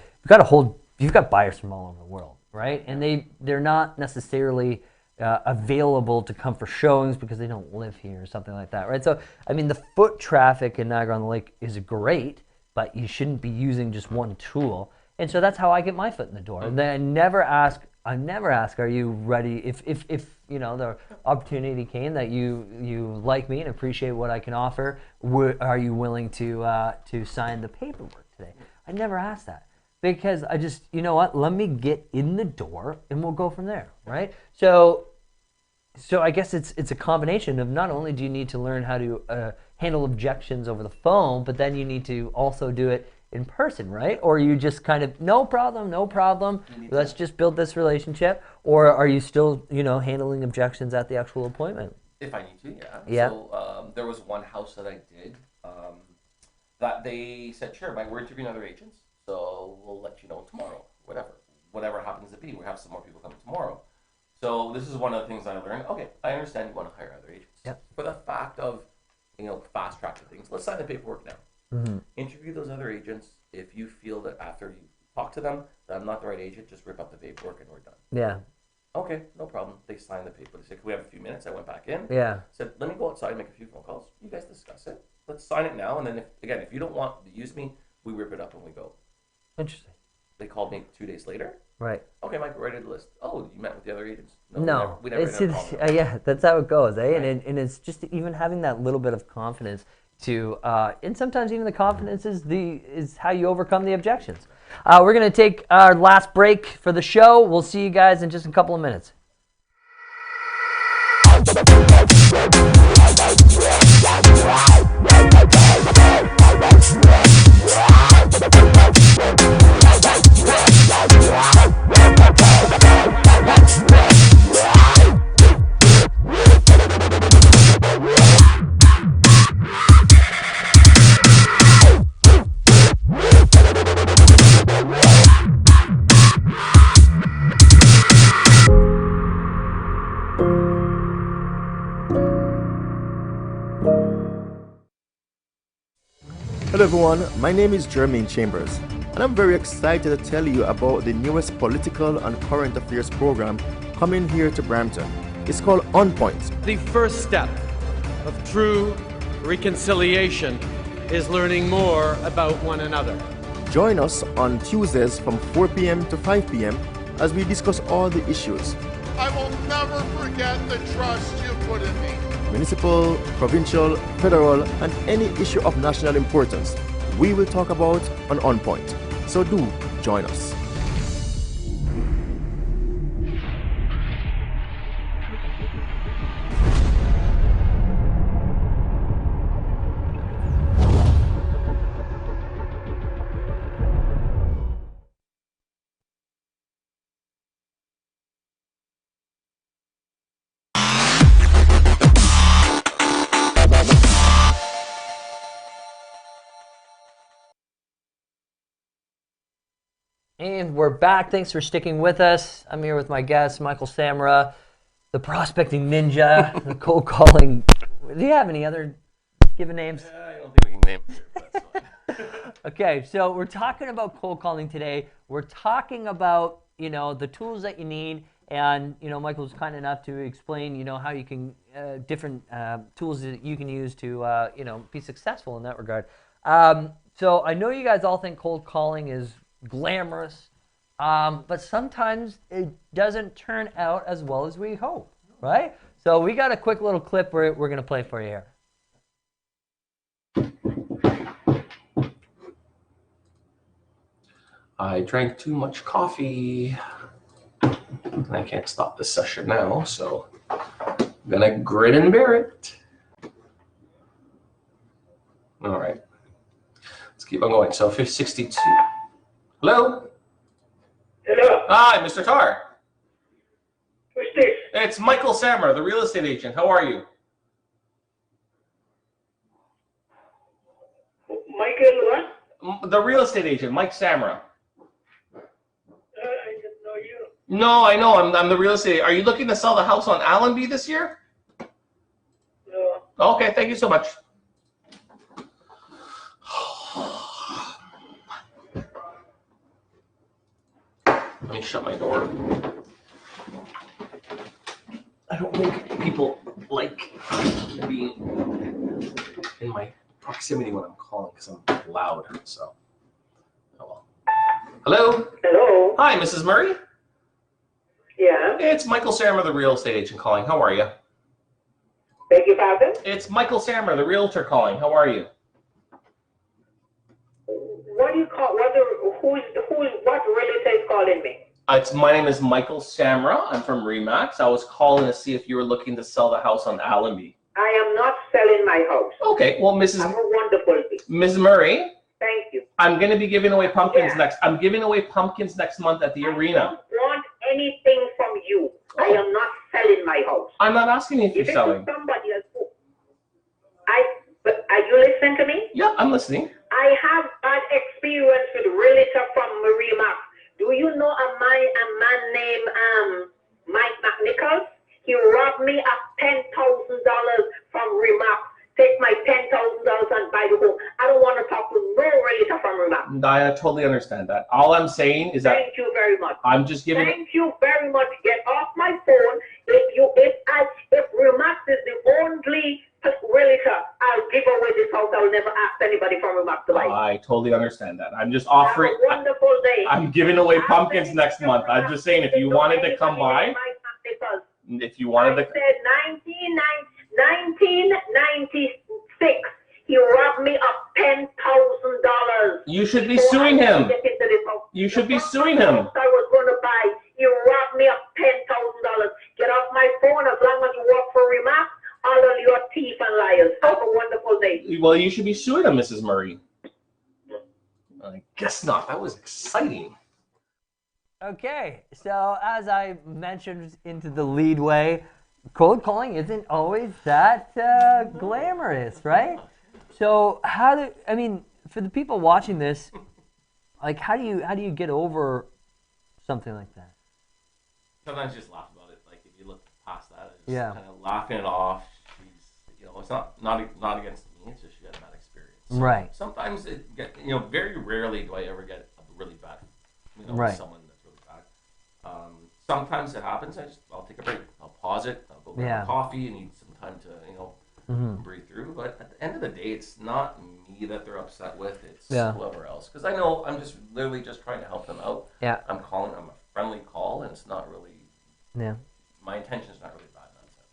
Speaker 2: got buyers from all over the world, right? And they're not necessarily available to come for showings because they don't live here or something like that, right? So, I mean, the foot traffic in Niagara-on-the-Lake is great, but you shouldn't be using just one tool. And so that's how I get my foot in the door. And then I never ask, are you ready? If the opportunity came that you like me and appreciate what I can offer, are you willing to sign the paperwork today? I never ask that because I just, you know what? Let me get in the door and we'll go from there, right? So I guess it's a combination of not only do you need to learn how to handle objections over the phone, but then you need to also do it in person, right? Or you just kind of, no problem, let's just build this relationship. Or are you still, handling objections at the actual appointment?
Speaker 3: If I need to, yeah.
Speaker 2: Yeah.
Speaker 3: So there was one house that I did that they said, sure, we're interviewing other agents, so we'll let you know tomorrow, whatever happens to be. We have some more people coming tomorrow. So this is one of the things I learned. Okay, I understand you want to hire other agents.
Speaker 2: Yep.
Speaker 3: For the fact of, fast tracking things, let's sign the paperwork now.
Speaker 2: Mm-hmm.
Speaker 3: Interview those other agents. If you feel that after you talk to them that I'm not the right agent, just rip up the paperwork and we're done.
Speaker 2: Yeah.
Speaker 3: Okay, no problem. They signed the paper. They said, can we have a few minutes? I went back in.
Speaker 2: Yeah.
Speaker 3: Said, let me go outside and make a few phone calls. You guys discuss it. Let's sign it now. And then, if you don't want to use me, we rip it up and we go.
Speaker 2: Interesting.
Speaker 3: They called me 2 days later.
Speaker 2: Right.
Speaker 3: Okay, Mike, we're ready to list. Oh, you met with the other agents?
Speaker 2: No.
Speaker 3: We never
Speaker 2: Yeah, that's how it goes, eh?
Speaker 3: Right.
Speaker 2: And it's just even having that little bit of confidence to, and sometimes even the confidence is how you overcome the objections. We're going to take our last break for the show. We'll see you guys in just a couple of minutes.
Speaker 7: Hello everyone, my name is Jermaine Chambers, and I'm very excited to tell you about the newest political and current affairs program coming here to Brampton. It's called On Point.
Speaker 8: The first step of true reconciliation is learning more about one another.
Speaker 7: Join us on Tuesdays from 4 p.m. to 5 p.m. as we discuss all the issues.
Speaker 9: I will never forget the trust you put in me.
Speaker 7: Municipal, provincial, federal, and any issue of national importance, we will talk about on Point. So do join us.
Speaker 2: And we're back. Thanks for sticking with us. I'm here with my guest, Michael Samrah, the prospecting ninja, the cold calling. Do you have any other given names?
Speaker 3: I don't think we can name it. That's fine.
Speaker 2: Okay, so we're talking about cold calling today. We're talking about, the tools that you need. And, Michael was kind enough to explain, how you can, different tools that you can use to, be successful in that regard. So I know you guys all think cold calling is glamorous, but sometimes it doesn't turn out as well as we hope, right? So we got a quick little clip we're going to play for you here.
Speaker 3: I drank too much coffee. And I can't stop this session now, so I'm gonna grin and bear it. All right, let's keep on going. So 562. Hello?
Speaker 11: Hello.
Speaker 3: Hi, Mr. Tar.
Speaker 11: Who's this?
Speaker 3: It's Michael Samrah, the real estate agent. How are you?
Speaker 11: Michael what?
Speaker 3: The real estate agent, Mike Samrah.
Speaker 11: I didn't know you.
Speaker 3: No, I know. I'm the real estate. Are you looking to sell the house on Allenby this year?
Speaker 11: No.
Speaker 3: Okay, thank you so much. Let me shut my door. I don't think people like being in my proximity when I'm calling because I'm loud. So, oh well. Hello.
Speaker 11: Hello.
Speaker 3: Hi, Mrs. Murray.
Speaker 11: Yeah.
Speaker 3: It's Michael Samrah, the real estate agent, calling. How are you?
Speaker 11: Beg your pardon?
Speaker 3: It's Michael Samrah, the realtor, calling. How are you?
Speaker 11: What do you call? What realtor is calling me?
Speaker 3: My name is Michael Samrah. I'm from Remax. I was calling to see if you were looking to sell the house on Allenby.
Speaker 11: I am not selling my house.
Speaker 3: Okay, well,
Speaker 11: Have a wonderful day.
Speaker 3: Ms. Murray,
Speaker 11: Thank you.
Speaker 3: I'm going to be giving away pumpkins
Speaker 11: Yeah.
Speaker 3: I'm giving away pumpkins next month at the
Speaker 11: I
Speaker 3: arena.
Speaker 11: don't want anything from you. I
Speaker 3: Oh.
Speaker 11: am not selling my house.
Speaker 3: I'm not asking you if you're
Speaker 11: If it
Speaker 3: selling.
Speaker 11: is somebody else, but are you listening to me?
Speaker 3: Yeah, I'm listening.
Speaker 11: I have bad experience with realtor from Remax. Do you know a man named Mike McNichols? He robbed me of $10,000 from Remax. Take my $10,000 and buy the home. I don't want to talk to no realtor from Remax.
Speaker 3: I totally understand that. All I'm saying is that
Speaker 11: Thank you very much.
Speaker 3: I'm just giving.
Speaker 11: Thank you very much. Get off my phone. If Remax is the only realtor, I'll give away this house. I'll never ask anybody from Remax to buy.
Speaker 3: I totally understand that. I'm just
Speaker 11: Have
Speaker 3: offering.
Speaker 11: a wonderful day.
Speaker 3: I'm giving away pumpkins next month. I'm just saying, if you wanted to come by, if you wanted to.
Speaker 11: I said 1996. He robbed me of $10,000.
Speaker 3: You should be suing him. You should be suing him.
Speaker 11: I was going to buy. He robbed me of $10,000. Get off my phone. As long as you work for Remax, all of your thief and liars. Have a wonderful day.
Speaker 3: Well, you should be suing him, Mrs. Murray. I guess not. That was exciting.
Speaker 2: Okay, so as I mentioned into the lead way, cold calling isn't always that glamorous, right? So for the people watching this, like how do you get over something like that?
Speaker 3: Sometimes you just laugh about it. Like if you look past that, just
Speaker 2: Yeah.
Speaker 3: kind of laughing it off. It's not against me. It's just she had a bad experience. So
Speaker 2: Right.
Speaker 3: Sometimes very rarely do I ever get a really bad,
Speaker 2: Right.
Speaker 3: someone that's really bad. Sometimes it happens. I'll take a break. I'll pause it. I'll go grab a coffee and need some time to breathe through. But at the end of the day, it's not me that they're upset with. It's whoever else. Because I know I'm just literally just trying to help them out.
Speaker 2: Yeah.
Speaker 3: I'm a friendly call, and it's not really.
Speaker 2: Yeah.
Speaker 3: My intention is not really bad in that sense.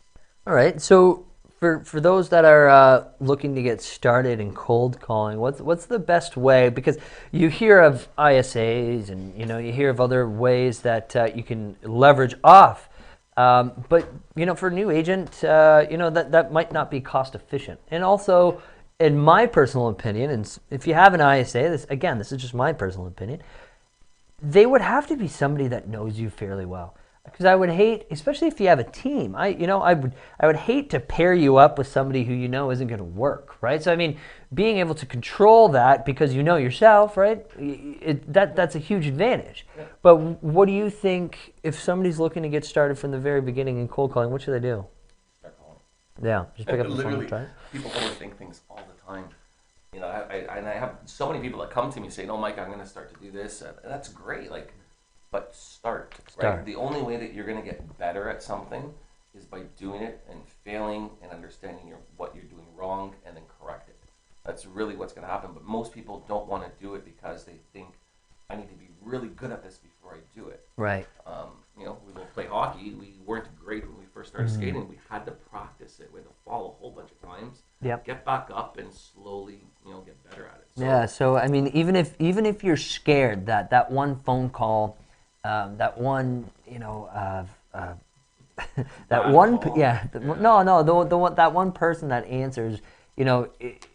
Speaker 2: All right. So for those that are looking to get started in cold calling, what's the best way? Because you hear of ISAs and you hear of other ways that you can leverage off. But for a new agent, that might not be cost efficient. And also, in my personal opinion, and if you have an ISA, this is just my personal opinion, they would have to be somebody that knows you fairly well. Because I would hate, especially if you have a team, I would hate to pair you up with somebody who isn't going to work, right? So being able to control that because you know yourself, right? That's a huge advantage. Yeah. But what do you think if somebody's looking to get started from the very beginning in cold calling? What should they do?
Speaker 3: Start calling.
Speaker 2: Yeah, just pick up the phone and try.
Speaker 3: People overthink things all the time. I have so many people that come to me saying, "Oh, Mike, I'm going to start to do this," and that's great. But start. Right? The only way that you're going to get better at something is by doing it and failing and understanding what you're doing wrong and then correct it. That's really what's going to happen. But most people don't want to do it because they think, I need to be really good at this before I do it.
Speaker 2: Right.
Speaker 3: We will play hockey. We weren't great when we first started skating. We had to practice it. We had to fall a whole bunch of times.
Speaker 2: Yep.
Speaker 3: Get back up and slowly, get better at it. So,
Speaker 2: yeah. So even if you're scared that one phone call. That one, that one, call. That one person that answers, it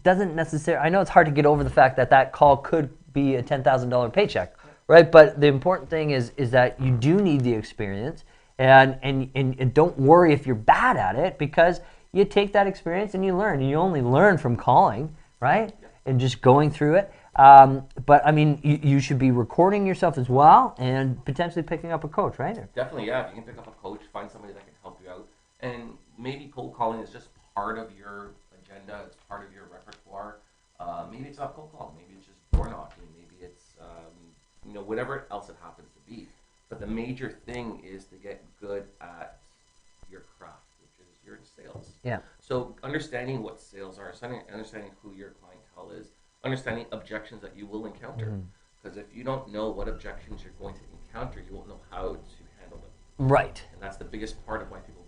Speaker 2: doesn't necessarily. I know it's hard to get over the fact that call could be a $10,000 paycheck, right? But the important thing is that you do need the experience, and don't worry if you're bad at it because you take that experience and you learn. You only learn from calling, right? and just going through it. But I mean, you should be recording yourself as well and potentially picking up a coach, right?
Speaker 3: Definitely, yeah. If you can pick up a coach, find somebody that can help you out. And maybe cold calling is just part of your agenda. It's part of your repertoire. Maybe it's not cold calling. Maybe it's just door knocking. Maybe it's, whatever else it happens to be. But the major thing is to get good at your craft, which is your sales.
Speaker 2: Yeah.
Speaker 3: So understanding what sales are, understanding who your clientele is, understanding objections that you will encounter. Because if you don't know what objections you're going to encounter, you won't know how to handle them.
Speaker 2: Right.
Speaker 3: And that's the biggest part of why people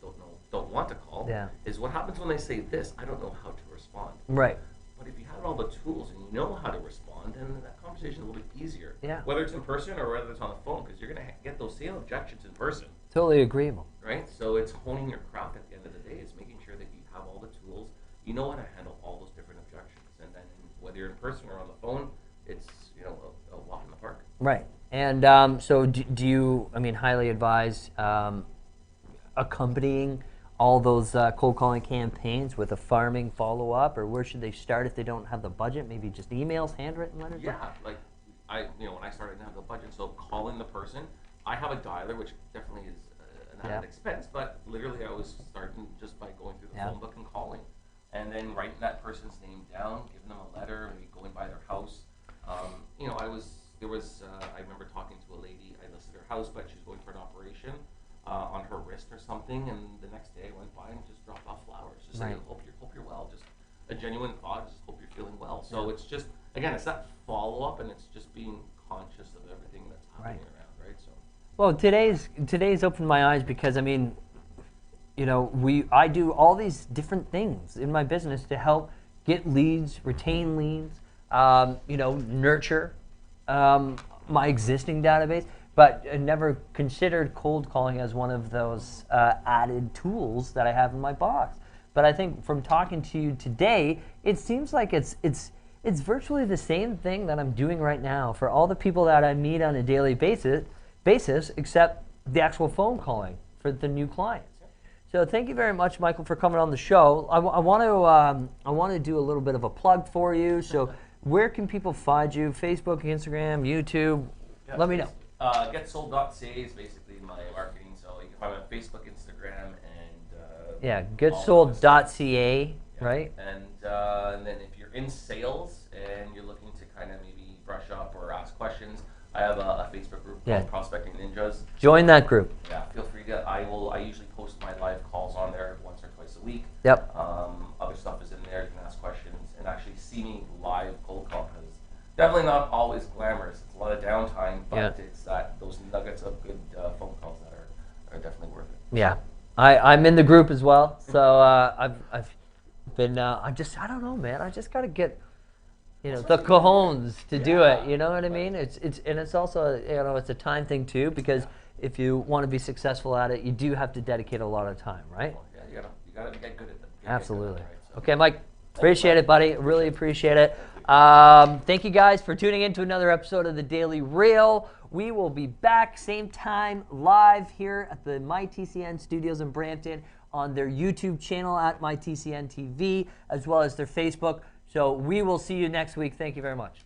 Speaker 3: don't want to call.
Speaker 2: Yeah.
Speaker 3: Is what happens when they say this, I don't know how to respond.
Speaker 2: Right.
Speaker 3: But if you have all the tools and you know how to respond, then that conversation will be easier.
Speaker 2: Yeah.
Speaker 3: Whether it's in person or whether it's on the phone, because you're going to get those same objections in person.
Speaker 2: Totally agreeable.
Speaker 3: Right? So it's honing your craft at the end of the day. It's making sure that you have all the tools, you know how to handle all those different objections. And then whether you're in person or on the phone, it's a walk in the park.
Speaker 2: Right. And so do you, highly advise accompanying all those cold calling campaigns with a farming follow-up, or where should they start if they don't have the budget? Maybe just emails, handwritten letters?
Speaker 3: Yeah, like when I started, I didn't have the budget, so calling the person. I have a dialer, which definitely is an added expense, but literally I was starting just by going through the phone book and calling, and then writing that person's name down, giving them a letter, maybe going by their house. I remember talking to a lady. I listed her house, but she's going for an operation on her wrist or something, and the next day I went by and just dropped off flowers. Just saying, hope you're well. Just a genuine thought. Just hope you're feeling well. So it's just, again, it's that follow up, and it's just being conscious of everything that's happening around, right? So.
Speaker 2: Well, today's opened my eyes because I do all these different things in my business to help get leads, retain leads, nurture my existing database, but I never considered cold calling as one of those added tools that I have in my box. But I think from talking to you today, it seems like it's virtually the same thing that I'm doing right now for all the people that I meet on a daily basis, except the actual phone calling for the new clients. So thank you very much, Michael, for coming on the show. I want to do a little bit of a plug for you. So where can people find you? Facebook, Instagram, YouTube?
Speaker 3: Yeah,
Speaker 2: let me know.
Speaker 3: Getsold.ca is basically my marketing. So you can find me on Facebook, Instagram, and
Speaker 2: getsold.ca, right?
Speaker 3: And then if you're in sales and you're looking to kind of maybe brush up or ask questions, I have a Facebook group called Prospecting Ninjas.
Speaker 2: Join that group.
Speaker 3: Yeah, feel free to. I usually post my live calls on there once or twice a week.
Speaker 2: Yep.
Speaker 3: Other stuff is in there. You can ask questions and actually see me live cold call, because definitely not always glamorous. It's a lot of downtime, but it's those nuggets of good phone calls that are definitely worth it.
Speaker 2: Yeah, I'm in the group as well. So I've been I don't know, man. I just got to get the cojones to do it. You know what I mean? It's also it's a time thing too, because if you want to be successful at it, you do have to dedicate a lot of time, right?
Speaker 3: Well, yeah, you gotta get good at it.
Speaker 2: Absolutely. Okay, Mike. Appreciate it, buddy. Really appreciate it. Thank you guys for tuning in to another episode of the Daily Reel. We will be back same time live here at the MyTCN Studios in Brampton on their YouTube channel at MyTCN TV, as well as their Facebook. So we will see you next week. Thank you very much.